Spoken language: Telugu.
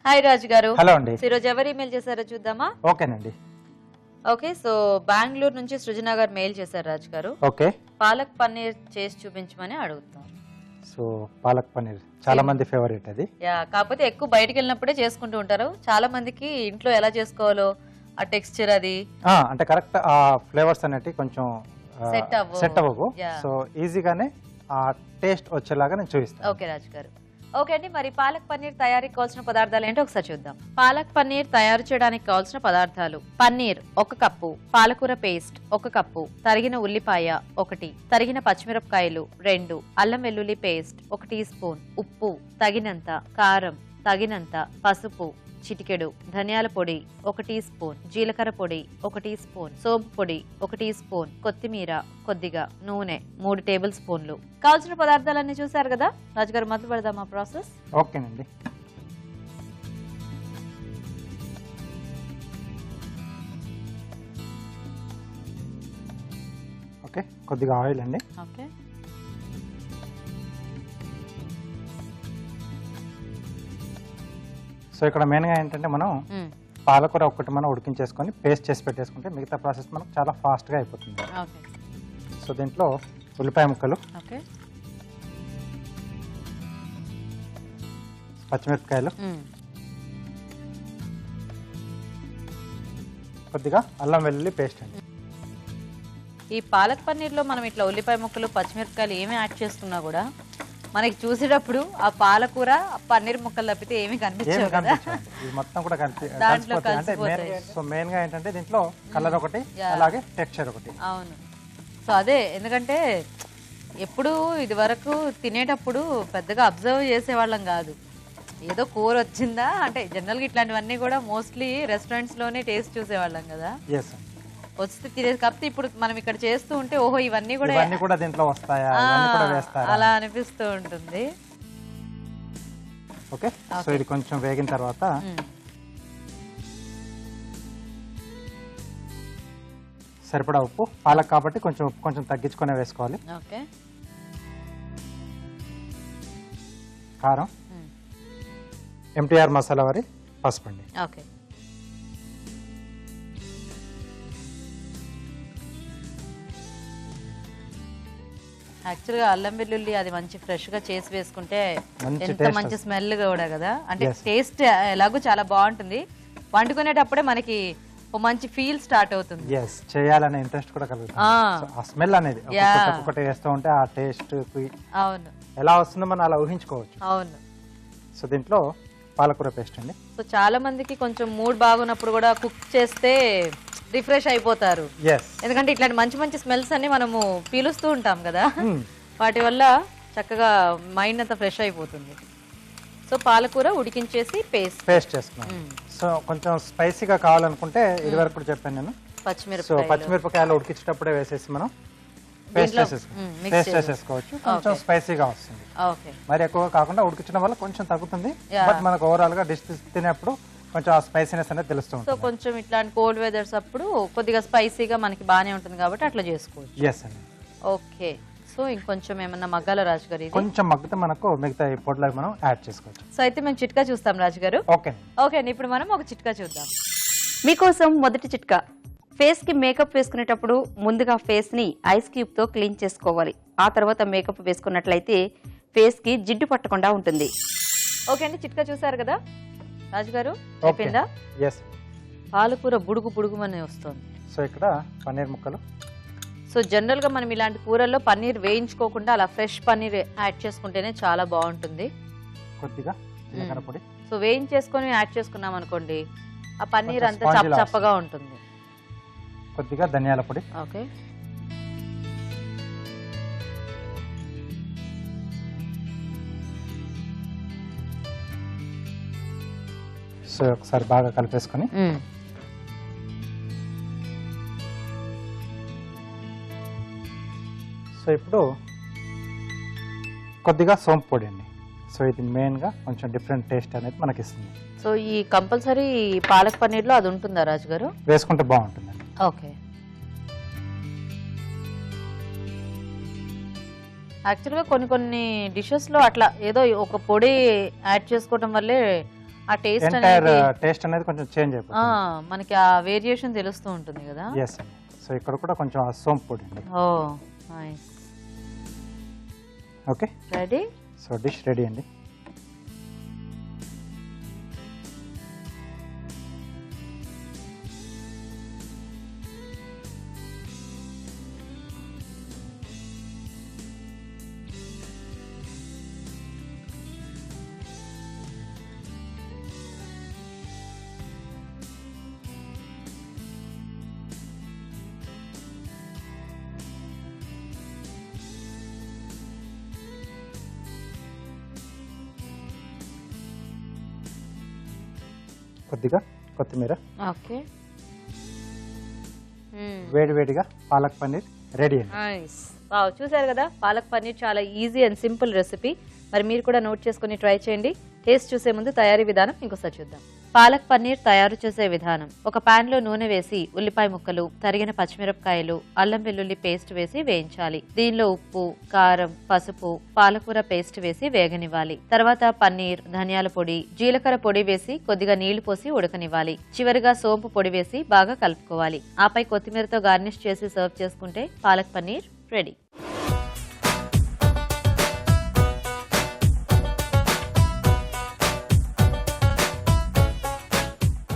హాయ్ రాజు గారు. హలో అండి. ఈ రోజు ఎవరు ఈమెయిల్ చేశారో చూద్దామా? ఓకేనండి. ఓకే, సో బెంగళూరు నుంచి సృజన గారు మెయిల్ చేశారు రాజు గారు. ఓకే. పాలక్ పన్నీర్ చేసి చూపించమని అడుగుతాం. సో పాలక్ పన్నీర్ చాలా మంది ఫేవరెట్ అది. యా, కాకపోతే ఎక్కువ బయటికి వెళ్ళినప్పుడే చేసుకుంటూ ఉంటారు. చాలా మందికి ఇంట్లో ఎలా చేసుకోవాలో ఆ టెక్స్చర్ అది అంటే కరెక్ట్ ఆ ఫ్లేవర్స్ అనేవి కొంచెం సెట్ అవ్వవు. సో ఈజీగానే ఆ టేస్ట్ వచ్చేలాగా నేను చూపిస్తాను. ఓకే రాజు గారు. ఓకే అండి, మరి పాలక్ పన్నీర్ తయారీకి కావాల్సిన పదార్థాలు ఏంటో ఒకసారి చూద్దాం. పాలక్ పన్నీర్ తయారు చేయడానికి కావాల్సిన పదార్థాలు: పన్నీర్ 1 కప్పు, పాలకూర పేస్ట్ 1 కప్పు, తరిగిన ఉల్లిపాయ 1, తరిగిన పచ్చిమిరపకాయలు 2, అల్లం వెల్లుల్లి పేస్ట్ 1 టీ స్పూన్, ఉప్పు తగినంత, కారం తగినంత, పసుపు చిటికెడు, ధనియాల పొడి 1 టీ స్పూన్, జీలకర్ర పొడి 1 టీ స్పూన్, సోంపు పొడి 1 టీ స్పూన్, కొత్తిమీర కొద్దిగా, నూనె 3 టేబుల్ స్పూన్లు. కావాల్సిన పదార్థాలన్నీ చూసారు కదా రాజుగారు, మొదలు పెడదామా ప్రాసెస్? ఓకేనండి. ఓకే, కొద్దిగా ఆయిల్ అండి. ఓకే, సో ఇక్కడ మెయిన్గా ఏంటంటే మనం పాలకూర ఒకటి మనం ఉడికించేసుకొని పేస్ట్ చేసి పెట్టేసుకుంటే మిగతా ప్రాసెస్ మనకు చాలా ఫాస్ట్గా అయిపోతుంది. సో దీంట్లో ఉల్లిపాయ ముక్కలు, పచ్చిమిరపకాయలు, కొద్దిగా అల్లం వెల్లుల్లి పేస్ట్ అండి. ఈ పాలక్ పన్నీర్ లో మనం ఇట్లా ఉల్లిపాయ ముక్కలు పచ్చిమిరపకాయలు ఏమి యాడ్ చేస్తున్నా కూడా మనకి చూసేటప్పుడు ఆ పాలకూర పన్నీర్ ముక్కలు తప్పితే ఏమి కనిపించవు కదా, ఇది మొత్తం కూడా దాంట్లో అంటే మెయిన్ గా ఏంటంటే దీంట్లో కలర్ ఒకటి అలాగే టెక్స్చర్ ఒకటి. అవును. సో అదే, ఎందుకంటే ఎప్పుడు ఇది వరకు తినేటప్పుడు పెద్దగా అబ్జర్వ్ చేసేవాళ్ళం కాదు. ఏదో కూర వచ్చిందా అంటే జనరల్గా ఇట్లాంటివన్నీ కూడా మోస్ట్లీ రెస్టారెంట్స్ లోనే టేస్ట్ చూసేవాళ్ళం కదా, వస్తే తినేది. కాకపోతే ఇప్పుడు మనం ఇక్కడ చేస్తూ ఉంటే ఓహో ఇవన్నీ కూడా దీంట్లో వస్తాయా అలా అనిపిస్తూ ఉంటుంది. ఓకే, సో ఇది కొంచెం వేగిన తర్వాత సరిపడా ఉప్పు, పాలక్ కాబట్టి కొంచెం ఉప్పు కొంచెం తగ్గించుకునే వేసుకోవాలి. ఓకే, కారం, ఎంటీఆర్ మసాలా వరి, పసుపు అండి. ఓకే, యాక్చువల్గా అల్లం వెల్లుల్లి అది మంచి ఫ్రెష్ గా చేసి వేసుకుంటే ఎంత మంచి స్మెల్ కూడా కదా, అంటే టేస్ట్ ఎలాగో చాలా బాగుంటుంది. వండుకునేటప్పుడే మనకి ఓ మంచి ఫీల్ స్టార్ట్ అవుతుంది. చేయాలనే ఇంట్రెస్ట్ కూడా కలుగుతుంది. ఆ స్మెల్ అనేది ఒకటి వేస్తూ ఉంటే ఆ టేస్ట్ అవును ఎలా వస్తుందో మనం అలా ఊహించుకోవచ్చు. అవును. సో దీంట్లో పాలకూర పేస్ట్ అండి. సో చాలా మందికి కొంచెం మూడ్ బాగున్నప్పుడు కూడా కుక్ చేస్తే రిఫ్రెష్ అయిపోతారు, ఎందుకంటే ఇట్లాంటి మంచి మంచి స్మెల్స్ అన్ని మనము పీలుస్తూ ఉంటాం కదా, వాటి వల్ల చక్కగా మైండ్ అంతా ఫ్రెష్ అయిపోతుంది. సో పాలకూర ఉడికించేసి పేస్ట్ చేసుకున్నాం. సో కొంచెం స్పైసీగా కావాలనుకుంటే ఇది వరకు కూడా చెప్పాను నేను, పచ్చిమిరపకాయలు ఉడికించేటప్పుడే వేసేసి మనం పేస్ట్ చేసేసుకోవచ్చు. కొంచెం స్పైసీగా వస్తుంది, మరి ఎక్కువ కాకుండా ఉడికించడం వల్ల కొంచెం తగ్గుతుంది. బట్ మనకు ఓవరాల్ గా డిష్ తినేప్పుడు కొంచెం ఆ స్పైసీనెస్ అనేది తెలుస్తుంది. సో కొంచెం ఇట్లాంటి కోల్డ్ వెదర్స్ అప్పుడు కొద్దిగా స్పైసీగా మనకి బాగానే ఉంటుంది కాబట్టి అట్లా చేసుకోవచ్చు. ఓకే, సో ఇంకొంచెం ఏమన్నా మగ్గాల రాజు గారు? కొంచెం మగ్గితే మనకు మిగతా పొడిలోకి మనం యాడ్ చేసుకోవచ్చు. సో అయితే మేము చిట్కా చూస్తాం రాజు గారు. ఓకే అండి, ఇప్పుడు మనం ఒక చిట్కా చూద్దాం. మీకోసం మొదటి చిట్కా: ఫేస్ కి మేకప్ వేసుకునేటప్పుడు ముందుగా ఫేస్ ని ఐస్ క్యూబ్ తో క్లీన్ చేసుకోవాలి. ఆ తర్వాత మేకప్ వేసుకున్నట్లయితే ఫేస్ కి జిడ్డు పట్టకుండా ఉంటుంది. ఓకే అండి, చిట్కా చూసారు కదా రాజుగారు, అయిపోయిందా? పాలకూర బుడుగు బుడుగుమని వస్తుంది. సో ఇక్కడ పన్నీర్ ముక్కలు. సో జనరల్ గా మనం ఇలాంటి కూరల్లో పన్నీర్ వేయించుకోకుండా అలా ఫ్రెష్ పన్నీర్ యాడ్ చేసుకుంటేనే చాలా బాగుంటుంది. కొద్దిగా జీలకర్ర పొడి. సో వేయించేసుకొని యాడ్ చేసుకున్నాం అనుకోండి, ఆ పన్నీర్ అంతా చప్పచప్పగా ఉంటుంది. కొద్దిగా ధనియాల పొడి. ఓకే, సో ఒకసారి బాగా కలిపేసుకొని సో ఇప్పుడు కొద్దిగా సోంపు పొడి అండి. సో ఇది మెయిన్ గా కొంచెం డిఫరెంట్ టేస్ట్ అనేది మనకి ఇస్తుంది. సో ఈ కంపల్సరీ పాలక్ పన్నీర్ లో అది ఉంటుందా రాజు గారు? వేసుకుంటే బాగుంటుందండి. ఓకే, యాక్చువల్గా కొన్ని కొన్ని డిషెస్లో అట్లా ఏదో ఒక పొడి యాడ్ చేసుకోవడం వల్లే ఆ టేస్ట్ ఎంటైర్ అనేది టేస్ట్ అనేది కొంచెం చేంజ్ అయిపోతుంది. మనకి ఆ వేరియేషన్ తెలుస్తూ ఉంటుంది కదా. ఎస్ అండి. సో ఇక్కడ కూడా కొంచెం సోంపు పొడి అండి. Oh nice. Okay ready. So dish ready అండి. కొద్దిగా కొత్తిమీర. ఓకే. వేడివేడిగా పాలక్ పన్నీర్ రెడీ అండి. నైస్. వావ్, చూసారు కదా, పాలక్ పన్నీర్ చాలా ఈజీ అండ్ సింపుల్ రెసిపీ. మరి మీరు కూడా నోట్ చేసుకుని ట్రై చేయండి. టేస్ట్ చూసే ముందు తయారీ విధానం ఇంకోసారి చూద్దాం. పాలక్ పన్నీర్ తయారు చేసే విధానం: ఒక పాన్ లో నూనె వేసి ఉల్లిపాయ ముక్కలు, తరిగిన పచ్చిమిరపకాయలు, అల్లం వెల్లుల్లి పేస్ట్ వేసి వేయించాలి. దీనిలో ఉప్పు, కారం, పసుపు, పాలకూర పేస్ట్ వేసి వేగనివ్వాలి. తర్వాత పన్నీర్, ధనియాల పొడి, జీలకర్ర పొడి వేసి కొద్దిగా నీళ్లు పోసి ఉడకనివ్వాలి. చివరిగా సోంపు పొడి వేసి బాగా కలుపుకోవాలి. ఆపై కొత్తిమీరతో గార్నిష్ చేసి సర్వ్ చేసుకుంటే పాలక్ పన్నీర్ రెడీ.